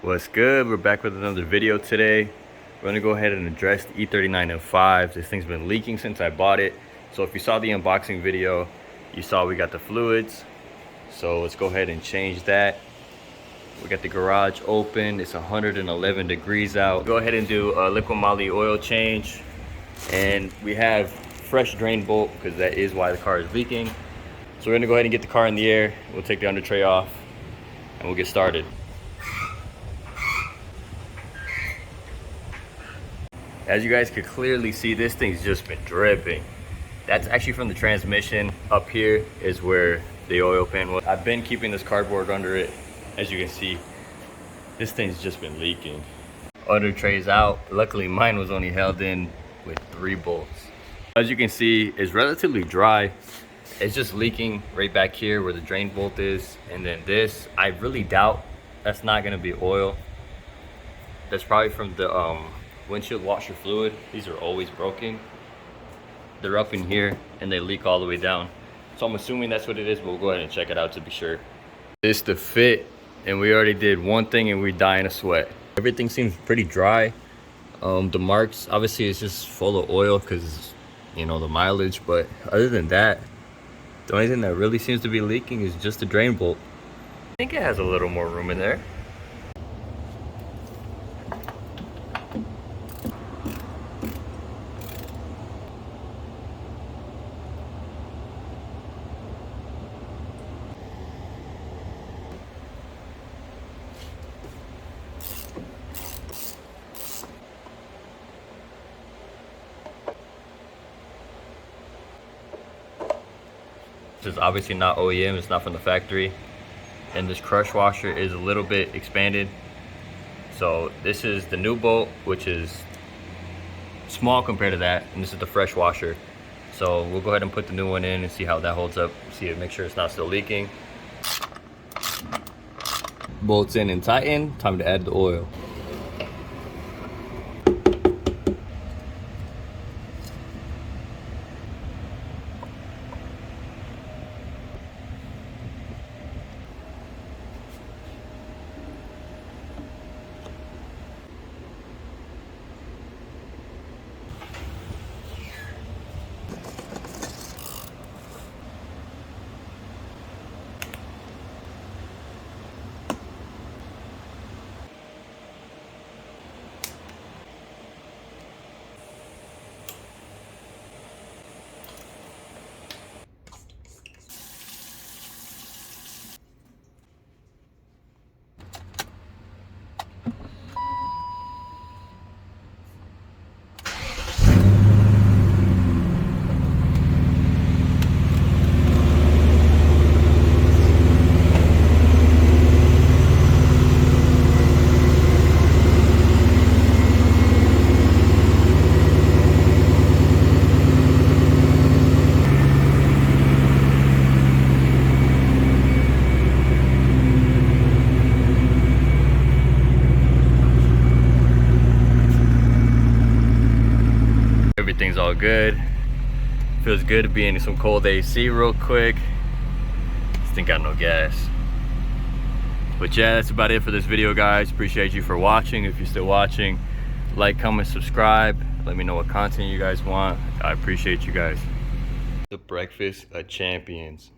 What's good? We're back with another video today. We're gonna go ahead and address the E39 F5. This thing's been leaking since I bought it. So if you saw the unboxing video, you saw we got the fluids. So let's go ahead and change that. We got the garage open. It's 111 degrees out. Go ahead and do a liquid moly oil change. And we have fresh drain bolt because that is why the car is leaking. So we're gonna go ahead and get the car in the air. We'll take the under tray off and we'll get started. As you guys could clearly see, this thing's just been dripping. That's actually from the transmission. Up here is where the oil pan was. I've been keeping this cardboard under it. As you can see, this thing's just been leaking. Under tray's out. Luckily mine was only held in with 3 bolts. As you can see, it's relatively dry. It's just leaking right back here where the drain bolt is. And then this, I really doubt that's not gonna be oil. That's probably from the windshield washer fluid. These are always broken. They're up in here and they leak all the way down. So I'm assuming that's what it is, but we'll go ahead and check it out to be sure. This the fit, and we already did one thing and we dying a sweat. Everything seems pretty dry. The marks, obviously it's just full of oil because, you know, the mileage, but other than that, the only thing that really seems to be leaking is just the drain bolt. I think it has a little more room in there. This is obviously not OEM, it's not from the factory. And this crush washer is a little bit expanded. So this is the new bolt, which is small compared to that. And this is the fresh washer. So we'll go ahead and put the new one in and see how that holds up. See it, make sure it's not still leaking. Bolts in and tighten, time to add the oil. Everything's all good. Feels good to be in some cold AC real quick. This thing got no gas. But yeah, that's about it for this video, guys. Appreciate you for watching. If you're still watching, like, comment, subscribe. Let me know what content you guys want. I appreciate you guys. The breakfast of champions.